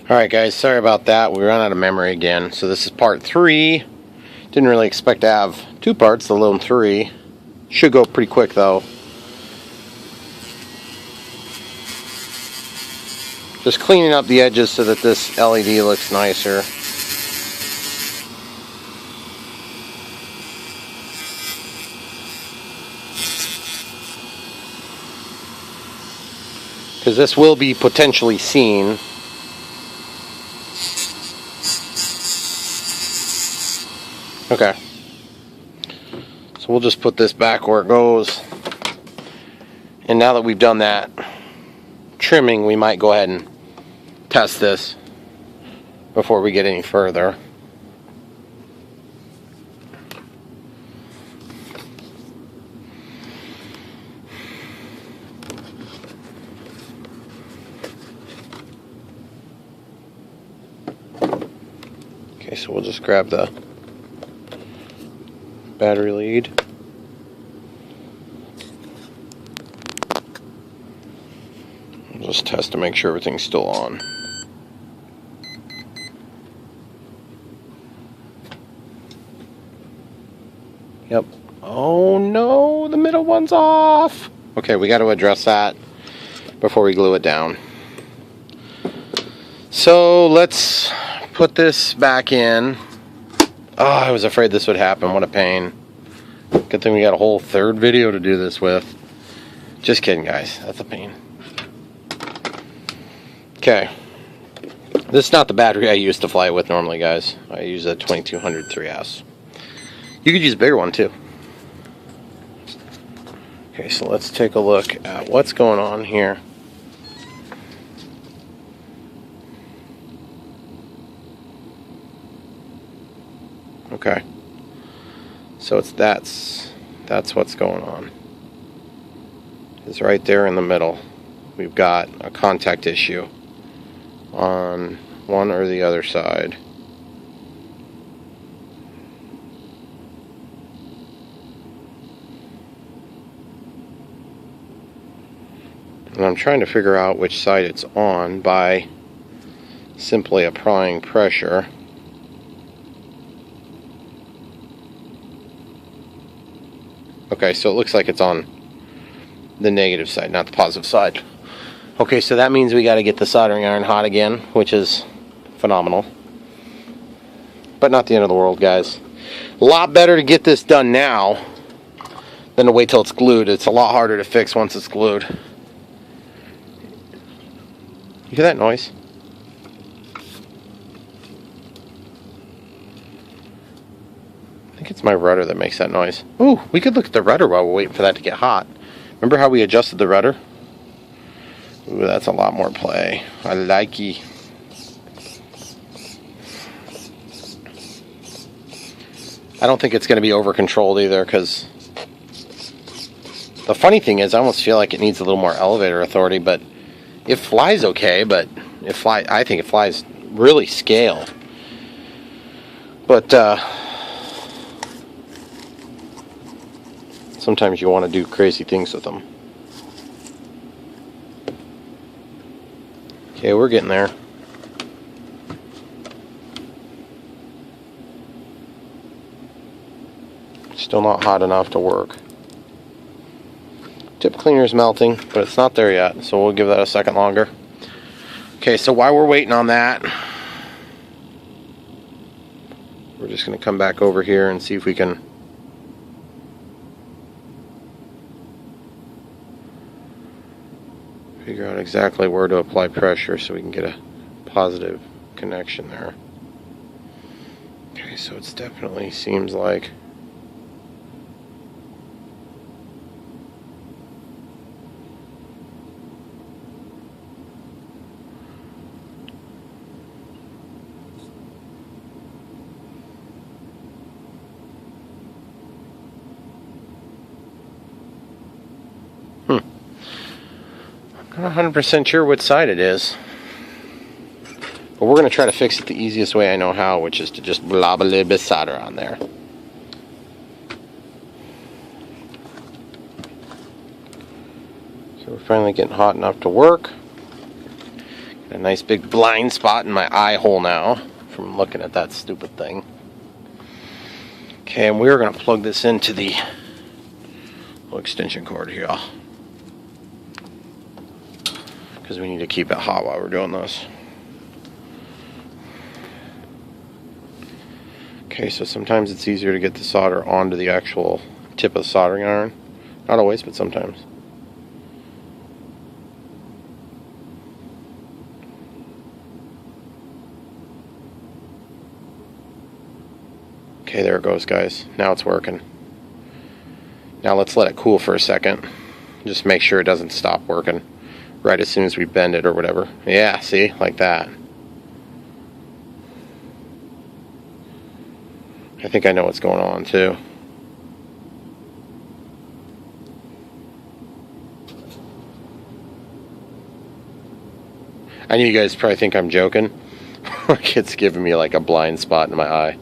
Alright guys, sorry about that. We ran out of memory again. So this is part 3. Didn't really expect to have 2 parts, let alone 3. Should go pretty quick though. Just cleaning up the edges so that this LED looks nicer. Because this will be potentially seen. Okay. So we'll just put this back where it goes. And now that we've done that trimming, we might go ahead and test this before we get any further. Okay, so we'll just grab the battery lead. We'll just test to make sure everything's still on. Yep. Oh no, the middle one's off. Okay, we got to address that before we glue it down. So let's put this back in. Oh, I was afraid this would happen. What a pain. Good thing we got a whole third video to do this with. Just kidding, guys. That's a pain. Okay. This is not the battery I use to fly with normally, guys. I use a 2200 3S. You could use a bigger one, too. Okay, so let's take a look at what's going on here. Okay, so that's what's going on. It's right there in the middle. We've got a contact issue on one or the other side. And I'm trying to figure out which side it's on by simply applying pressure. Okay, so it looks like it's on the negative side, not the positive side. Okay, so that means we got to get the soldering iron hot again, which is phenomenal. But not the end of the world, guys. A lot better to get this done now than to wait till it's glued. It's a lot harder to fix once it's glued. You hear that noise? I think it's my rudder that makes that noise. Ooh, we could look at the rudder while we're waiting for that to get hot. Remember how we adjusted the rudder? Ooh, that's a lot more play. I likey. I don't think it's going to be over-controlled either, because the funny thing is I almost feel like it needs a little more elevator authority, but it flies okay, but I think it flies really scale. But sometimes you want to do crazy things with them. Okay, we're getting there. Still not hot enough to work. Tip cleaner is melting, but it's not there yet, so we'll give that a second longer. Okay, so while we're waiting on that, we're just going to come back over here and see if we can figure out exactly where to apply pressure so we can get a positive connection there. Okay, so it definitely seems like I'm not 100% sure which side it is. But we're going to try to fix it the easiest way I know how, which is to just blob a little bit of solder on there. So we're finally getting hot enough to work. A nice big blind spot in my eye hole now from looking at that stupid thing. Okay, and we're going to plug this into the little extension cord here, because we need to keep it hot while we're doing this. Okay, so sometimes it's easier to get the solder onto the actual tip of the soldering iron. Not always, but sometimes. Okay, there it goes, guys. Now it's working. Now let's let it cool for a second. Just make sure it doesn't stop working right as soon as we bend it or whatever. Yeah, see? Like that. I think I know what's going on, too. I know you guys probably think I'm joking. Like it's giving me like a blind spot in my eye.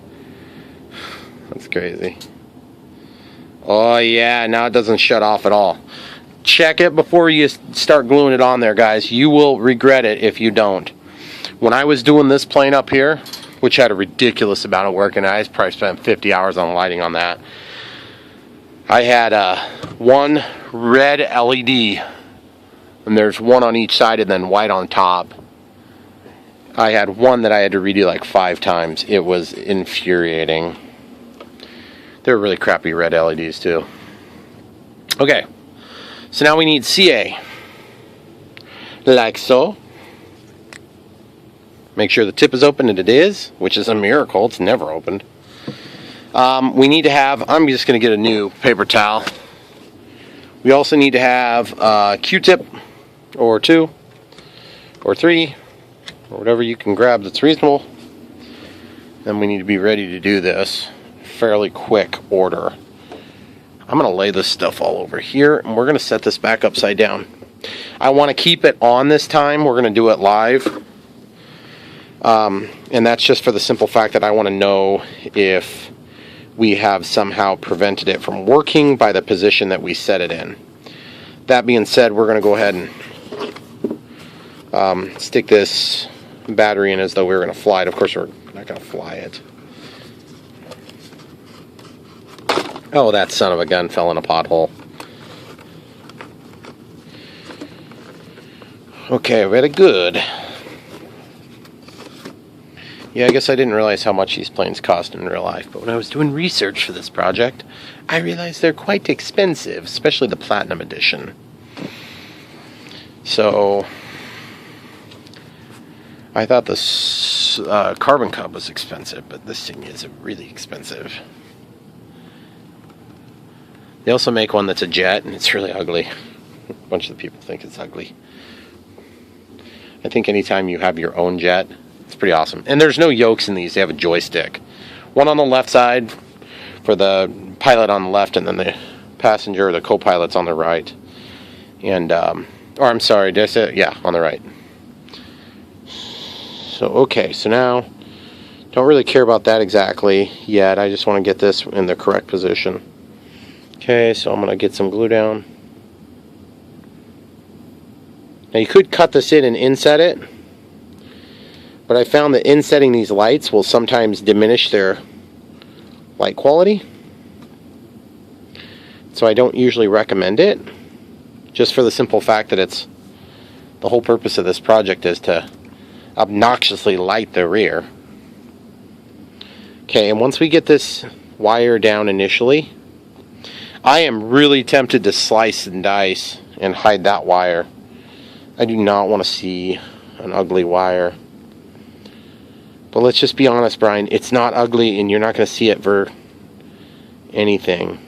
That's crazy. Oh yeah, now it doesn't shut off at all. Check it before you start gluing it on there, guys. You will regret it if you don't. When I was doing this plane up here, which had a ridiculous amount of work, and I probably spent 50 hours on lighting on that, I had one red LED, and there's one on each side and then white on top. I had one that I had to redo like 5 times. It was infuriating. They were really crappy red LEDs too. Okay, so now we need CA. Like so. Make sure the tip is open, and it is, which is a miracle. It's never opened. We need to have, I'm just going to get a new paper towel. We also need to have a Q-tip, or 2, or 3, or whatever you can grab that's reasonable. Then we need to be ready to do this fairly quick order. I'm going to lay this stuff all over here, and we're going to set this back upside down. I want to keep it on this time. We're going to do it live. And that's just for the simple fact that I want to know if we have somehow prevented it from working by the position that we set it in. That being said, we're going to go ahead and stick this battery in as though we were going to fly it. Of course, we're not going to fly it. Oh, that son of a gun fell in a pothole. Okay, very good. Yeah, I guess I didn't realize how much these planes cost in real life, but when I was doing research for this project, I realized they're quite expensive, especially the Platinum Edition. So, I thought this Carbon Cub was expensive, but this thing is really expensive. They also make one that's a jet, and it's really ugly. A bunch of the people think it's ugly. I think anytime you have your own jet, it's pretty awesome. And there's no yokes in these. They have a joystick. One on the left side for the pilot on the left, and then the passenger or the co-pilot's on the right. And, or I'm sorry, did I say, yeah, on the right. So, okay, so now, don't really care about that exactly yet. I just want to get this in the correct position. Okay, so I'm going to get some glue down. Now you could cut this in and inset it, but I found that insetting these lights will sometimes diminish their light quality. So I don't usually recommend it, just for the simple fact that it's, the whole purpose of this project is to obnoxiously light the rear. Okay, and once we get this wire down initially, I am really tempted to slice and dice and hide that wire. I do not want to see an ugly wire. But let's just be honest, Brian, it's not ugly, and you're not going to see it for anything.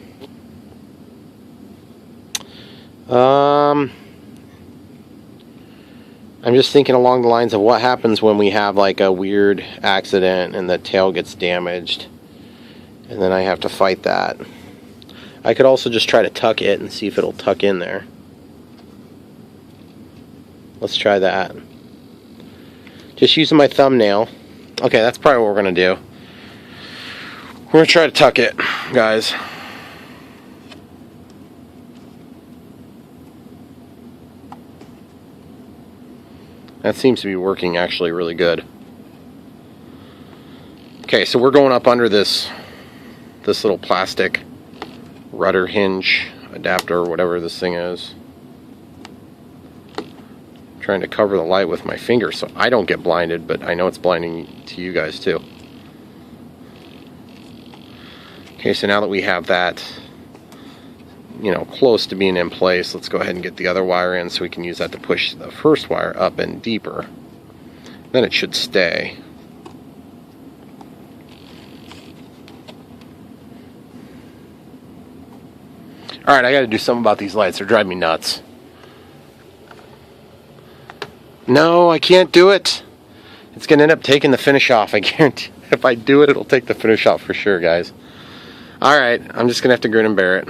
I'm just thinking along the lines of what happens when we have like a weird accident and the tail gets damaged, and then I have to fight that. I could also just try to tuck it and see if it'll tuck in there. Let's try that. Just using my thumbnail. Okay, that's probably what we're going to do. We're going to try to tuck it, guys. That seems to be working actually really good. Okay, so we're going up under this little plastic rudder hinge adapter, or whatever this thing is. I'm trying to cover the light with my finger so I don't get blinded, but I know it's blinding to you guys too. Okay, so now that we have that, you know, close to being in place, let's go ahead and get the other wire in so we can use that to push the first wire up and deeper. Then it should stay. Alright, I gotta do something about these lights. They're driving me nuts. No, I can't do it. It's gonna end up taking the finish off. I guarantee. If I do it, it'll take the finish off for sure, guys. Alright, I'm just gonna have to grin and bear it.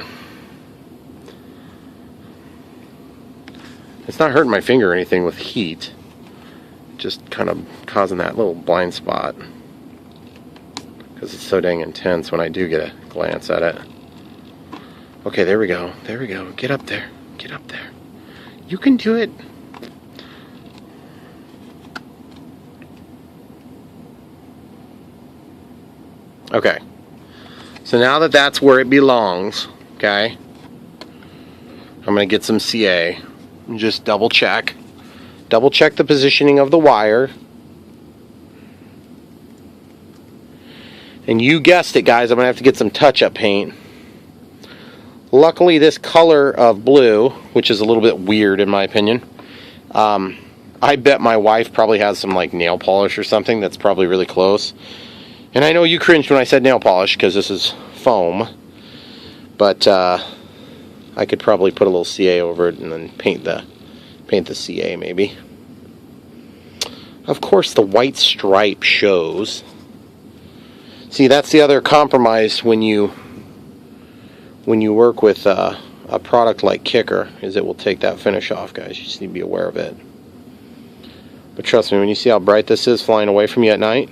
It's not hurting my finger or anything with heat. Just kind of causing that little blind spot. Because it's so dang intense when I do get a glance at it. Okay, there we go. There we go. Get up there. Get up there. You can do it. Okay. So now that that's where it belongs, okay, I'm going to get some CA and just double check. Double check the positioning of the wire. And you guessed it, guys, I'm going to have to get some touch-up paint. Luckily, this color of blue, which is a little bit weird in my opinion, I bet my wife probably has some like nail polish or something that's probably really close. And I know you cringed when I said nail polish because this is foam, but I could probably put a little CA over it and then paint the CA maybe. Of course, the white stripe shows. See, that's the other compromise when you work with a product like Kicker, is it will take that finish off, guys. You just need to be aware of it. But trust me, when you see how bright this is flying away from you at night,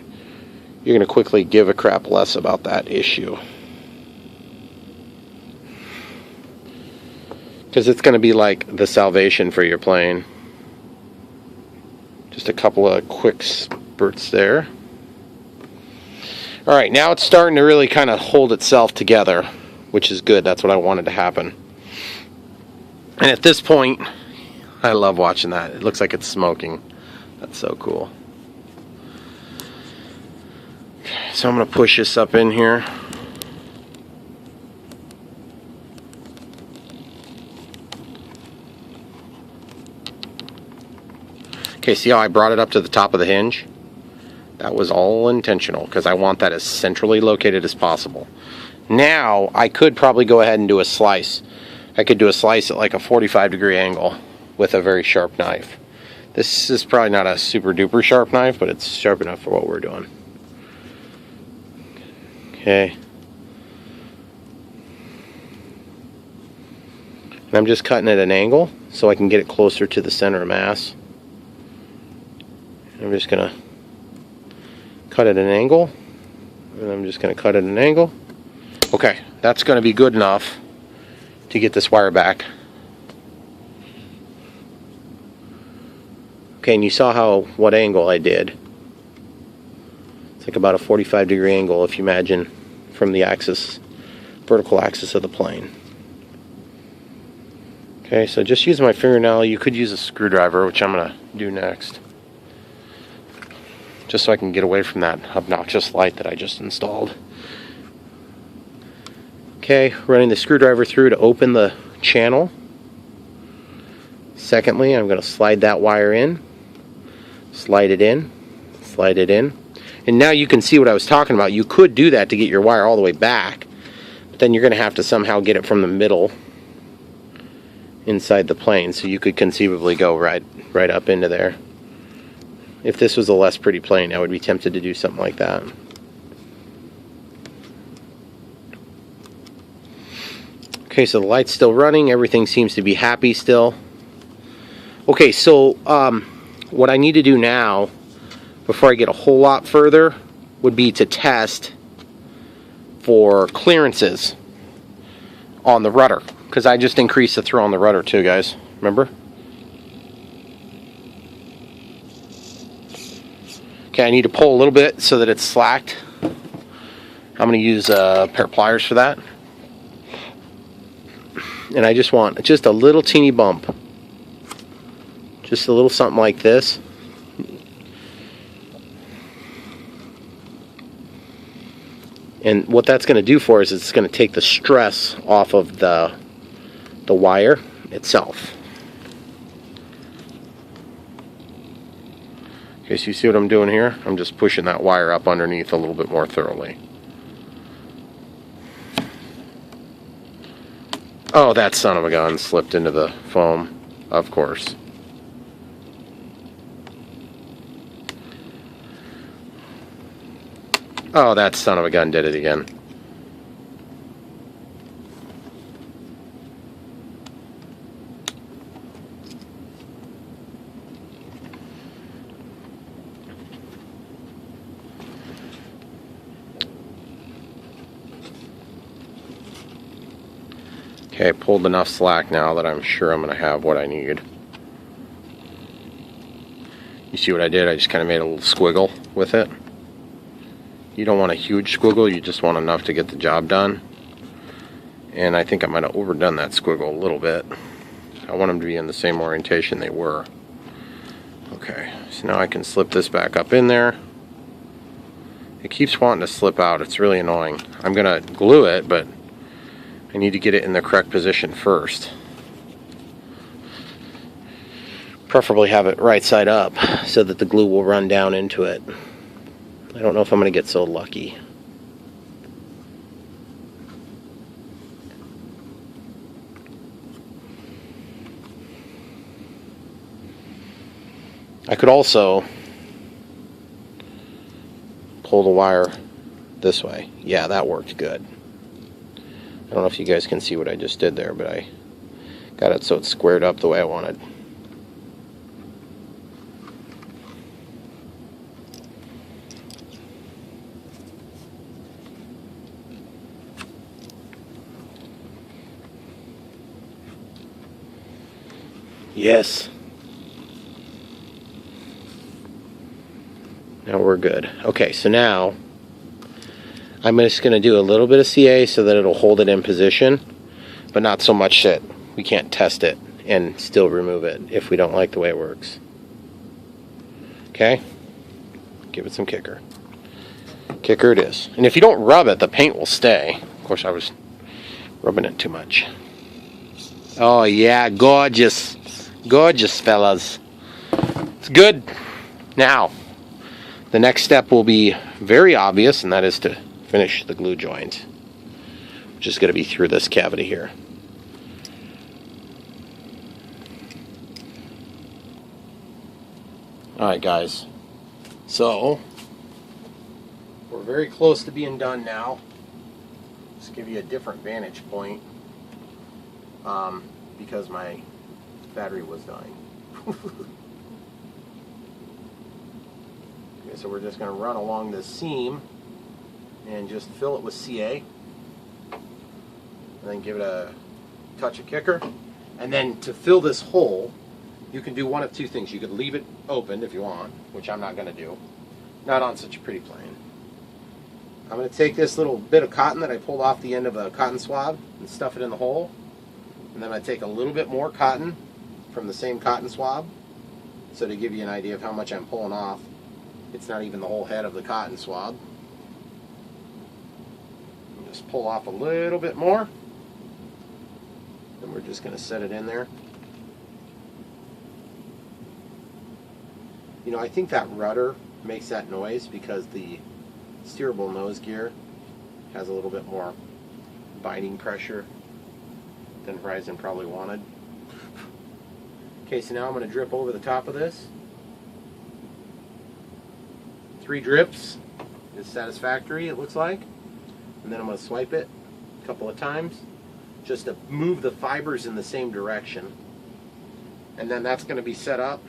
you're going to quickly give a crap less about that issue. Because it's going to be like the salvation for your plane. Just a couple of quick spurts there. Alright, now it's starting to really kind of hold itself together, which is good. That's what I wanted to happen. And at this point, I love watching that. It looks like it's smoking. That's so cool. Okay, so I'm going to push this up in here. Okay, see how I brought it up to the top of the hinge? That was all intentional because I want that as centrally located as possible. Now, I could probably go ahead and do a slice. I could do a slice at like a 45-degree angle with a very sharp knife. This is probably not a super duper sharp knife, but it's sharp enough for what we're doing. Okay. And I'm just cutting at an angle so I can get it closer to the center of mass. I'm just going to cut at an angle, and I'm just going to cut at an angle. Okay, that's going to be good enough to get this wire back. Okay, and you saw what angle I did. It's like about a 45-degree angle if you imagine from the axis, vertical axis of the plane. Okay, so just using my fingernail. You could use a screwdriver, which I'm going to do next. Just so I can get away from that obnoxious light that I just installed. Okay, running the screwdriver through to open the channel. Secondly, I'm going to slide that wire in. Slide it in. Slide it in. And now you can see what I was talking about. You could do that to get your wire all the way back. But then you're going to have to somehow get it from the middle inside the plane. So you could conceivably go right up into there. If this was a less pretty plane, I would be tempted to do something like that. Okay, so the light's still running. Everything seems to be happy still. Okay, so what I need to do now, before I get a whole lot further, would be to test for clearances on the rudder. Because I just increased the throw on the rudder too, guys. Remember? Okay, I need to pull a little bit so that it's slacked. I'm going to use a pair of pliers for that. And I just want just a little teeny bump. Just a little something like this. And what that's going to do for us is it's going to take the stress off of the wire itself. Okay, so you see what I'm doing here? I'm just pushing that wire up underneath a little bit more thoroughly. Oh, that son of a gun slipped into the foam, of course. Oh, that son of a gun did it again. Okay, I pulled enough slack now that I'm sure I'm going to have what I need. You see what I did? I just kind of made a little squiggle with it. You don't want a huge squiggle, you just want enough to get the job done. And I think I might have overdone that squiggle a little bit. I want them to be in the same orientation they were. Okay, so now I can slip this back up in there. It keeps wanting to slip out, it's really annoying. I'm going to glue it, but I need to get it in the correct position first. Preferably have it right side up so that the glue will run down into it. I don't know if I'm going to get so lucky. I could also pull the wire this way. Yeah, that worked good. I don't know if you guys can see what I just did there, but I got it so it's squared up the way I wanted. Yes. Now we're good. Okay, so now I'm just going to do a little bit of CA so that it'll hold it in position, but not so much that we can't test it and still remove it if we don't like the way it works. Okay? Give it some kicker. Kicker it is. And if you don't rub it, the paint will stay. Of course, I was rubbing it too much. Oh yeah, gorgeous. Gorgeous, fellas. It's good. Now, the next step will be very obvious, and that is to finish the glue joint, which is going to be through this cavity here. Alright guys, so we're very close to being done now. Just give you a different vantage point because my battery was dying. Okay, so we're just going to run along this seam and just fill it with CA, and then give it a touch of kicker. And then to fill this hole, you can do one of two things. You could leave it open if you want, which I'm not going to do. Not on such a pretty plane. I'm going to take this little bit of cotton that I pulled off the end of a cotton swab and stuff it in the hole. And then I take a little bit more cotton from the same cotton swab. So to give you an idea of how much I'm pulling off, it's not even the whole head of the cotton swab. Just pull off a little bit more. And we're just going to set it in there. You know, I think that rudder makes that noise because the steerable nose gear has a little bit more binding pressure than Verizon probably wanted. Okay, so now I'm going to drip over the top of this. 3 drips is satisfactory, it looks like. And then I'm going to swipe it a couple of times just to move the fibers in the same direction. And then that's going to be set up.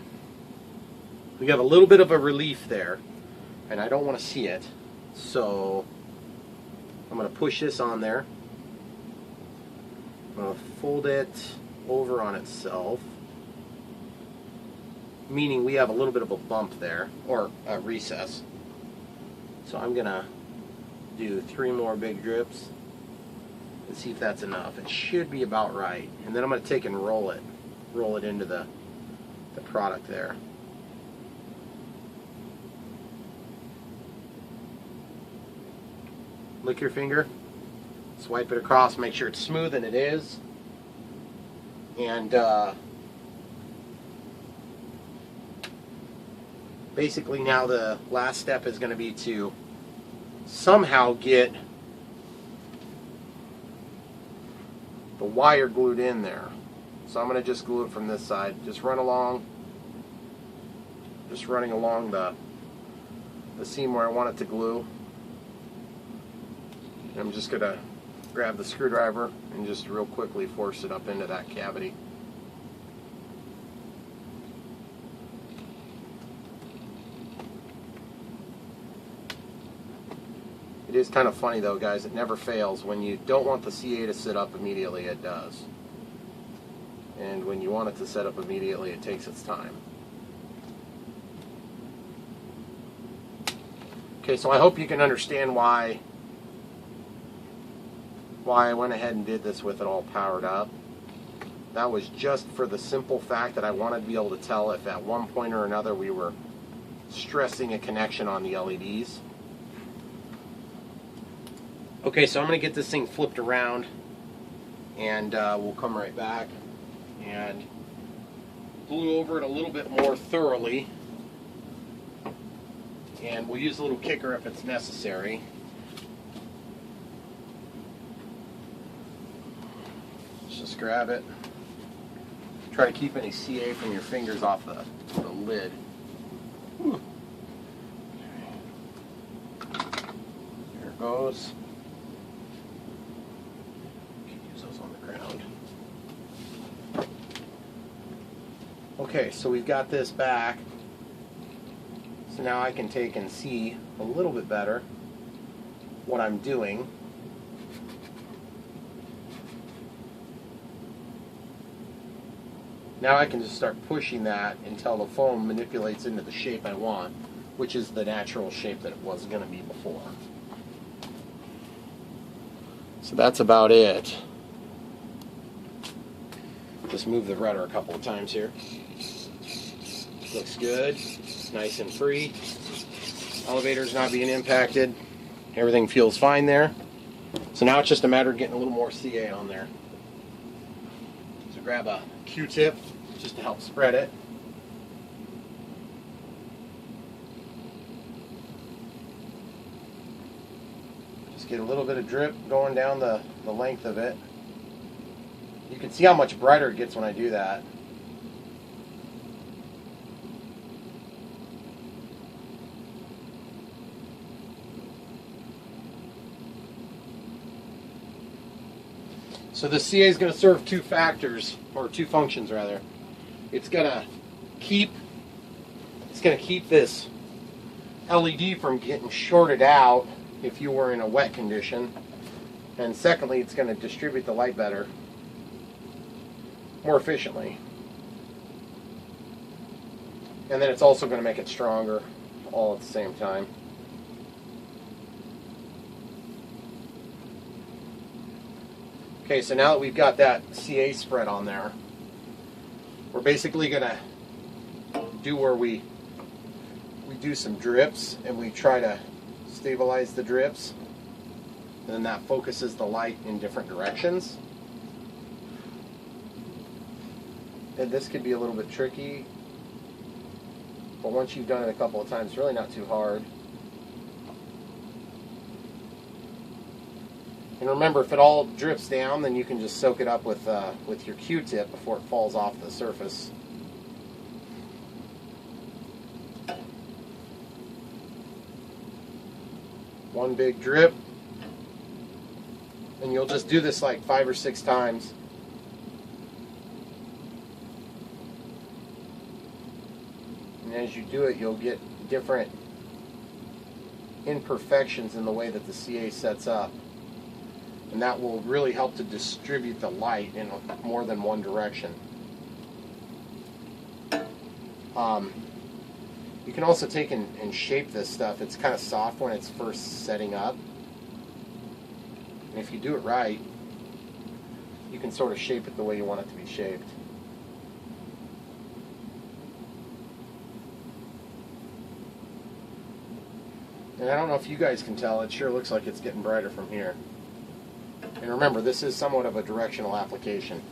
We have a little bit of a relief there, and I don't want to see it. So I'm going to push this on there. I'm going to fold it over on itself. meaning we have a little bit of a bump there, or a recess. So I'm gonna do 3 more big drips and see if that's enough. It should be about right. And then I'm gonna take and roll it into the product there. Lick your finger, swipe it across, make sure it's smooth, and it is. And basically now the last step is going to be to somehow get the wire glued in there. So I'm going to just glue it from this side. Just running along the seam where I want it to glue. And I'm just going to grab the screwdriver and just real quickly force it up into that cavity. It is kind of funny though, guys, it never fails. When you don't want the CA to sit up immediately, it does. And when you want it to set up immediately, it takes its time. Okay, so I hope you can understand why I went ahead and did this with it all powered up. That was just for the simple fact that I wanted to be able to tell if at one point or another we were stressing a connection on the LEDs. Okay, so I'm going to get this thing flipped around, and we'll come right back and glue over it a little bit more thoroughly, and we'll use a little kicker if it's necessary. Just grab it. Try to keep any CA from your fingers off the lid. Whew. There it goes. Use those on the ground. Okay, so we've got this back. So now I can take and see a little bit better what I'm doing. Now I can just start pushing that until the foam manipulates into the shape I want, which is the natural shape that it was going to be before. So that's about it. Just move the rudder a couple of times here. Looks good. Nice and free. Elevator's not being impacted. Everything feels fine there. So now it's just a matter of getting a little more CA on there. So grab a Q-tip just to help spread it. Just get a little bit of drip going down the length of it. You can see how much brighter it gets when I do that. So the CA is going to serve two factors, or two functions rather. It's going to keep this LED from getting shorted out if you were in a wet condition, and secondly, it's going to distribute the light better, more efficiently, and then it's also going to make it stronger, all at the same time. Okay, so now that we've got that CA spread on there, we're basically going to do where we do some drips and we try to stabilize the drips, and then that focuses the light in different directions. And this could be a little bit tricky, but once you've done it a couple of times, it's really not too hard. And remember, if it all drips down, then you can just soak it up with your Q-tip before it falls off the surface. One big drip, and you'll just do this like 5 or 6 times. And as you do it, you'll get different imperfections in the way that the CA sets up. And that will really help to distribute the light in more than one direction. You can also take and shape this stuff. It's kind of soft when it's first setting up. And if you do it right, you can sort of shape it the way you want it to be shaped. And I don't know if you guys can tell, it sure looks like it's getting brighter from here. And remember, this is somewhat of a directional application.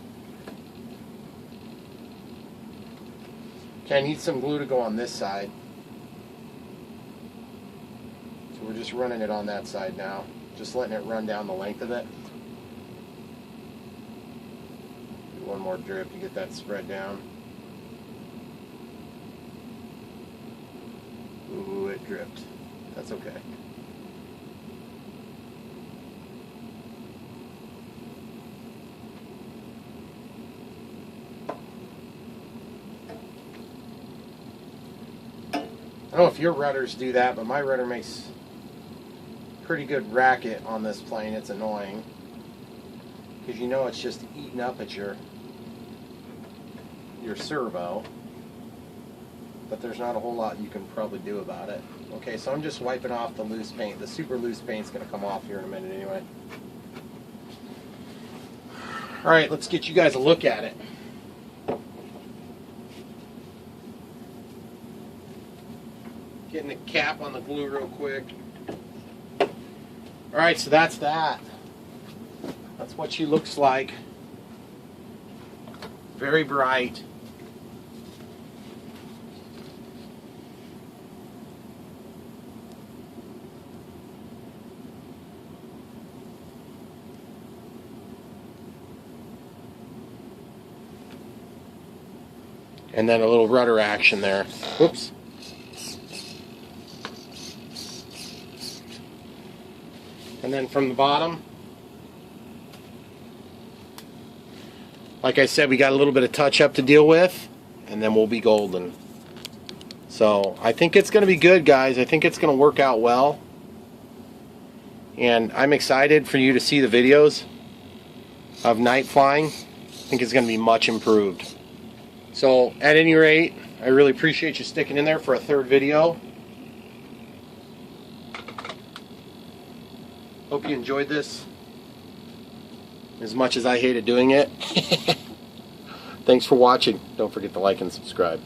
Okay, I need some glue to go on this side. So we're just running it on that side now. Just letting it run down the length of it. Do one more drip to get that spread down. Ooh, it dripped. That's okay. I don't know if your rudders do that, but my rudder makes pretty good racket on this plane. It's annoying because you know it's just eating up at your servo, but there's not a whole lot you can probably do about it. Okay, so I'm just wiping off the loose paint. The super loose paint's going to come off here in a minute anyway. Alright, let's get you guys a look at it. Getting the cap on the glue real quick. Alright, so that's that. That's what she looks like. Very bright. And then a little rudder action there. Whoops. And then from the bottom, like I said, we got a little bit of touch up to deal with, and then we'll be golden. So I think it's going to be good, guys. I think it's going to work out well. And I'm excited for you to see the videos of night flying. I think it's going to be much improved. So at any rate, I really appreciate you sticking in there for a third video. Hope you enjoyed this as much as I hated doing it. Thanks for watching. Don't forget to like and subscribe.